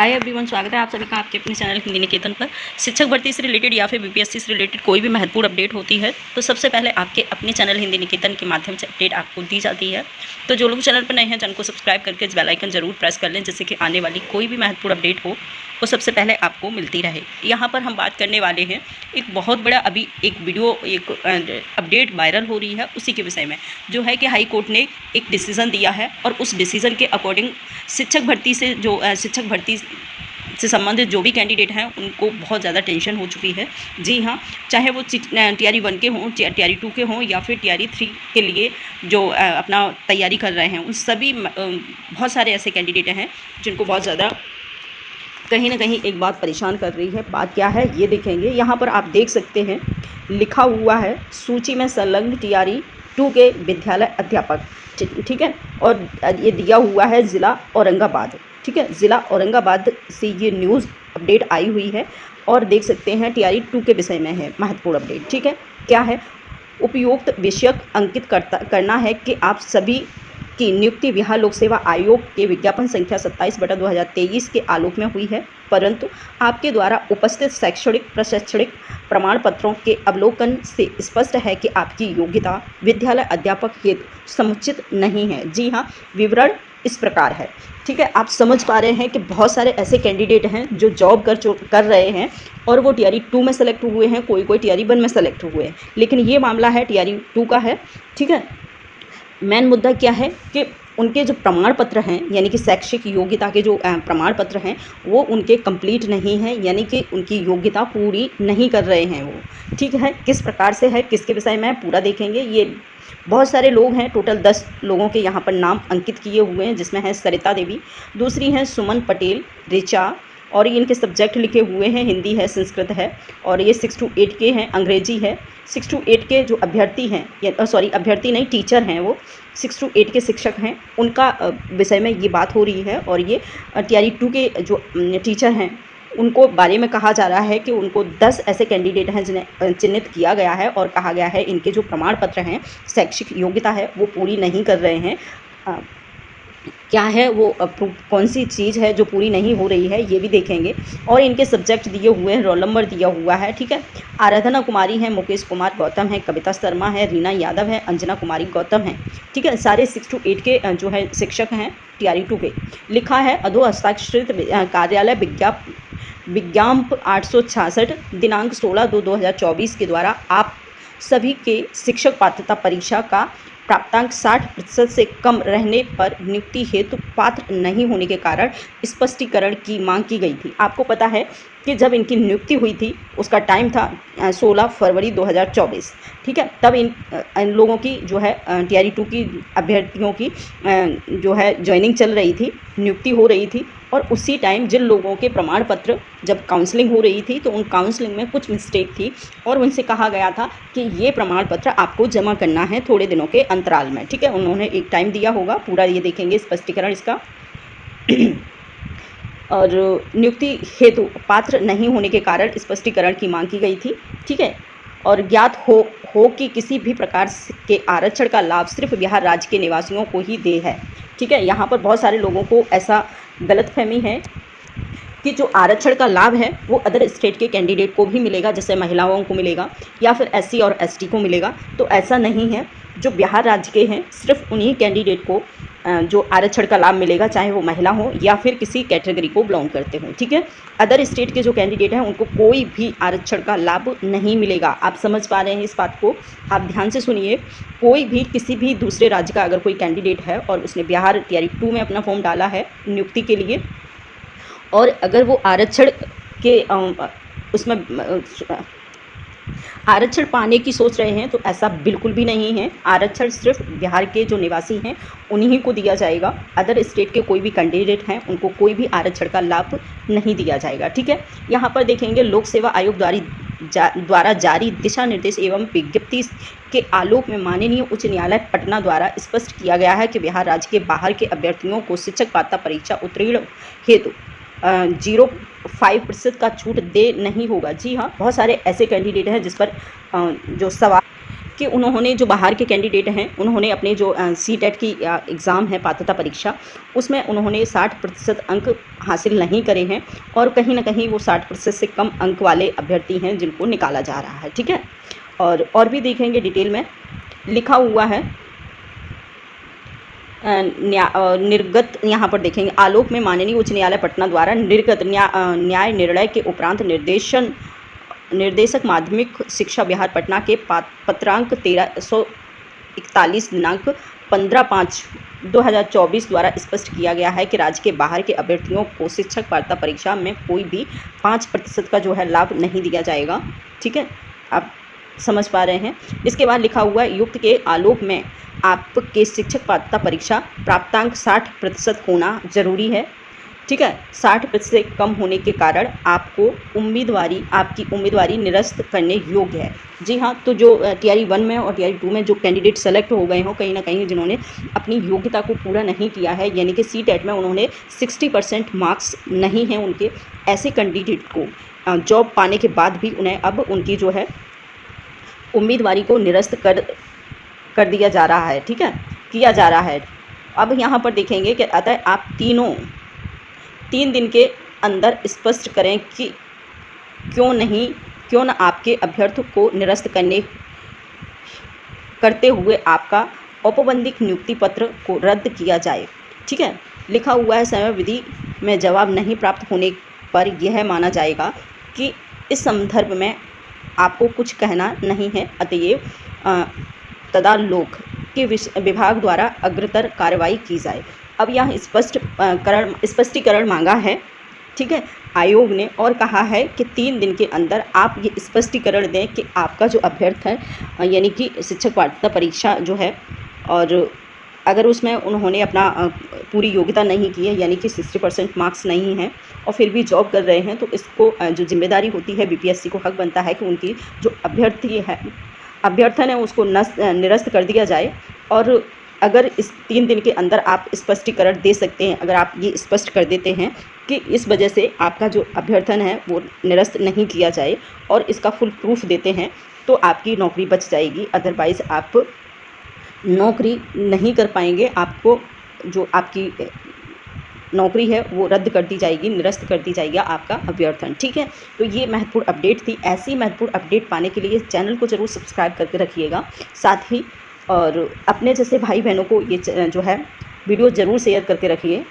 Hi everyone, स्वागत है आप सभी का आपके अपने चैनल हिंदी निकेतन पर। शिक्षक भर्ती से रिलेटेड या फिर बीपीएससी से रिलेटेड कोई भी महत्वपूर्ण अपडेट होती है तो सबसे पहले आपके अपने चैनल हिंदी निकेतन के माध्यम से अपडेट आपको दी जाती है। तो जो लोग चैनल पर नए हैं चैनल को सब्सक्राइब करके बेल आइकन जरूर प्रेस कर लें, जिससे कि आने वाली कोई भी महत्वपूर्ण अपडेट हो वो सबसे पहले आपको मिलती रहे। यहाँ पर हम बात करने वाले हैं एक बहुत बड़ा अभी एक वीडियो एक अपडेट वायरल हो रही है उसी के विषय में, जो है कि हाई कोर्ट ने एक डिसीज़न दिया है और उस डिसीज़न के अकॉर्डिंग शिक्षक भर्ती से संबंधित जो भी कैंडिडेट हैं उनको बहुत ज़्यादा टेंशन हो चुकी है। जी हाँ, चाहे वो TRE 1 के हों, TRE 2 के हों या फिर TRE 3 के लिए जो अपना तैयारी कर रहे हैं, उन सभी बहुत सारे ऐसे कैंडिडेट हैं जिनको बहुत ज़्यादा कहीं ना कहीं एक बात परेशान कर रही है। बात क्या है ये देखेंगे। यहाँ पर आप देख सकते हैं लिखा हुआ है सूची में संलग्न TRE 2 के विद्यालय अध्यापक, ठीक है, और ये दिया हुआ है ज़िला औरंगाबाद, ठीक है। ज़िला औरंगाबाद से ये न्यूज़ अपडेट आई हुई है और देख सकते हैं TRE 2 के विषय में है महत्वपूर्ण अपडेट, ठीक है। क्या है? उपयुक्त विषयक अंकित करना है कि आप सभी की नियुक्ति बिहार लोक सेवा आयोग के विज्ञापन संख्या 27/2023 के आलोक में हुई है, परंतु आपके द्वारा उपस्थित शैक्षणिक प्रशैक्षणिक प्रमाण पत्रों के अवलोकन से स्पष्ट है कि आपकी योग्यता विद्यालय अध्यापक हेतु समुचित नहीं है। जी हाँ, विवरण इस प्रकार है, ठीक है। आप समझ पा रहे हैं कि बहुत सारे ऐसे कैंडिडेट हैं जो जॉब कर रहे हैं और वो TRE 2 में सेलेक्ट हुए हैं, कोई TRE 1 में सेलेक्ट हुए हैं, लेकिन ये मामला है TRE 2 का है, ठीक है। मेन मुद्दा क्या है कि उनके जो प्रमाण पत्र हैं, यानी कि शैक्षिक योग्यता के जो प्रमाण पत्र हैं वो उनके कंप्लीट नहीं हैं, यानी कि उनकी योग्यता पूरी नहीं कर रहे हैं वो, ठीक है। किस प्रकार से है, किसके विषय में पूरा देखेंगे। ये बहुत सारे लोग हैं, टोटल 10 लोगों के यहाँ पर नाम अंकित किए हुए हैं, जिसमें है सरिता देवी, दूसरी हैं सुमन पटेल, ऋचा, और ये इनके सब्जेक्ट लिखे हुए हैं, हिंदी है, संस्कृत है, और ये 6 to 8 के हैं, अंग्रेजी है। 6 to 8 के जो अभ्यर्थी हैं, सॉरी अभ्यर्थी नहीं टीचर हैं, वो 6 to 8 के शिक्षक हैं, उनका विषय में ये बात हो रही है। और ये TRE 2 के जो टीचर हैं उनको बारे में कहा जा रहा है कि उनको 10 ऐसे कैंडिडेट हैं जिन्हें चिन्हित किया गया है और कहा गया है इनके जो प्रमाण पत्र हैं, शैक्षिक योग्यता है, वो पूरी नहीं कर रहे हैं। क्या है वो कौन सी चीज़ है जो पूरी नहीं हो रही है ये भी देखेंगे। और इनके सब्जेक्ट दिए हुए हैं, रोल नंबर दिया हुआ है, ठीक है। आराधना कुमारी है, मुकेश कुमार गौतम है, कविता शर्मा है, रीना यादव है, अंजना कुमारी गौतम है, ठीक है। सारे 6 to 8 के जो है शिक्षक हैं TRE 2 के। लिखा है अधो हस्ताक्षरित कार्यालय विज्ञापन 866 दिनांक 16/2/2024 के द्वारा आप सभी के शिक्षक पात्रता परीक्षा का प्राप्तांक 60% से कम रहने पर नियुक्ति हेतु पात्र नहीं होने के कारण स्पष्टीकरण की मांग की गई थी। आपको पता है कि जब इनकी नियुक्ति हुई थी उसका टाइम था 16 फरवरी 2024, ठीक है। तब इन लोगों की जो है TRE 2 की अभ्यर्थियों की जो है ज्वाइनिंग चल रही थी, नियुक्ति हो रही थी, और उसी टाइम जिन लोगों के प्रमाण पत्र जब काउंसलिंग हो रही थी तो उन काउंसलिंग में कुछ मिस्टेक थी और उनसे कहा गया था कि ये प्रमाण पत्र आपको जमा करना है थोड़े दिनों के अंतराल में, ठीक है। उन्होंने एक टाइम दिया होगा, पूरा ये देखेंगे स्पष्टीकरण इसका। और नियुक्ति हेतु पात्र नहीं होने के कारण स्पष्टीकरण की मांग की गई थी, ठीक है। और ज्ञात हो कि किसी भी प्रकार के आरक्षण का लाभ सिर्फ बिहार राज्य के निवासियों को ही दे है, ठीक है। यहाँ पर बहुत सारे लोगों को ऐसा गलतफहमी है कि जो आरक्षण का लाभ है वो अदर स्टेट के कैंडिडेट को भी मिलेगा, जैसे महिलाओं को मिलेगा या फिर SC और ST को मिलेगा, तो ऐसा नहीं है। जो बिहार राज्य के हैं सिर्फ उन्हीं कैंडिडेट को जो आरक्षण का लाभ मिलेगा, चाहे वो महिला हो या फिर किसी कैटेगरी को बिलोंग करते हो, ठीक है। अदर स्टेट के जो कैंडिडेट हैं उनको कोई भी आरक्षण का लाभ नहीं मिलेगा। आप समझ पा रहे हैं इस बात को, आप ध्यान से सुनिए। कोई भी किसी भी दूसरे राज्य का अगर कोई कैंडिडेट है और उसने बिहार TRE 2 में अपना फॉर्म डाला है नियुक्ति के लिए, और अगर वो आरक्षण के उसमें आरक्षण पाने की सोच रहे हैं तो ऐसा बिल्कुल भी नहीं है। आरक्षण सिर्फ बिहार के जो निवासी हैं उन्हीं को दिया जाएगा। अदर स्टेट के कोई भी कैंडिडेट हैं उनको कोई भी आरक्षण का लाभ नहीं दिया जाएगा, ठीक है। यहाँ पर देखेंगे लोक सेवा आयोग द्वारा जारी दिशा निर्देश एवं विज्ञप्ति के आलोक में माननीय उच्च न्यायालय पटना द्वारा स्पष्ट किया गया है कि बिहार राज्य के बाहर के अभ्यर्थियों को शिक्षक पात्रता परीक्षा उत्तीर्ण हेतु 0.5% का छूट दे नहीं होगा। जी हाँ, बहुत सारे ऐसे कैंडिडेट हैं जिस पर जो सवाल कि उन्होंने जो बाहर के कैंडिडेट हैं उन्होंने अपने जो सीटेट की एग्ज़ाम है पात्रता परीक्षा, उसमें उन्होंने 60% अंक हासिल नहीं करे हैं और कहीं ना कहीं वो 60% से कम अंक वाले अभ्यर्थी हैं जिनको निकाला जा रहा है। ठीक है, और भी देखेंगे डिटेल में लिखा हुआ है निर्गत, यहाँ पर देखेंगे आलोक में माननीय उच्च न्यायालय पटना द्वारा निर्गत न्याय निर्णय के उपरांत निर्देशक माध्यमिक शिक्षा बिहार पटना के पत्रांक 1341 दिनांक 15/5/2024 द्वारा स्पष्ट किया गया है कि राज्य के बाहर के अभ्यर्थियों को शिक्षक पात्रता परीक्षा में कोई भी 5% का जो है लाभ नहीं दिया जाएगा। ठीक है, आप समझ पा रहे हैं। इसके बाद लिखा हुआ है युक्त के आलोक में आपके शिक्षक पात्रता परीक्षा प्राप्तांक 60% होना जरूरी है। ठीक है, 60% से कम होने के कारण आपकी उम्मीदवारी निरस्त करने योग्य है। जी हाँ, तो जो टीआरई 1 में और टीआरई 2 में जो कैंडिडेट सेलेक्ट हो गए हों कहीं ना कहीं जिन्होंने अपनी योग्यता को पूरा नहीं किया है, यानी कि सीटेट में उन्होंने 60% मार्क्स नहीं हैं उनके, ऐसे कैंडिडेट को जॉब पाने के बाद भी उन्हें अब उनकी जो है उम्मीदवारी को निरस्त कर दिया जा रहा है। ठीक है, किया जा रहा है। अब यहाँ पर देखेंगे कि अतः आप 3 दिन के अंदर स्पष्ट करें कि क्यों न आपके अभ्यर्थी को निरस्त करते हुए आपका औपबंधिक नियुक्ति पत्र को रद्द किया जाए। ठीक है, लिखा हुआ है समय विधि में जवाब नहीं प्राप्त होने पर यह माना जाएगा कि इस संदर्भ में आपको कुछ कहना नहीं है, अतएव तदालोक के विभाग द्वारा अग्रतर कार्रवाई की जाए। अब यहाँ स्पष्टीकरण मांगा है। ठीक है, आयोग ने और कहा है कि 3 दिन के अंदर आप ये स्पष्टीकरण दें कि आपका जो अभ्यर्थी है यानी कि शिक्षक पात्रता परीक्षा जो है, और अगर उसमें उन्होंने अपना पूरी योग्यता नहीं की है यानी कि 60% मार्क्स नहीं हैं और फिर भी जॉब कर रहे हैं, तो इसको जो जिम्मेदारी होती है बीपीएससी को हक बनता है कि उनकी जो अभ्यर्थन है उसको निरस्त कर दिया जाए। और अगर इस 3 दिन के अंदर आप स्पष्टीकरण दे सकते हैं, अगर आप ये स्पष्ट कर देते हैं कि इस वजह से आपका जो अभ्यर्थन है वो निरस्त नहीं किया जाए और इसका फुल प्रूफ देते हैं, तो आपकी नौकरी बच जाएगी। अदरवाइज़ आप नौकरी नहीं कर पाएंगे, आपको जो आपकी नौकरी है वो रद्द कर दी जाएगी, निरस्त कर दी जाएगी आपका अभ्यर्थन। ठीक है, तो ये महत्वपूर्ण अपडेट थी। ऐसी महत्वपूर्ण अपडेट पाने के लिए चैनल को ज़रूर सब्सक्राइब करके रखिएगा, साथ ही और अपने जैसे भाई बहनों को ये जो है वीडियो ज़रूर शेयर करके रखिए।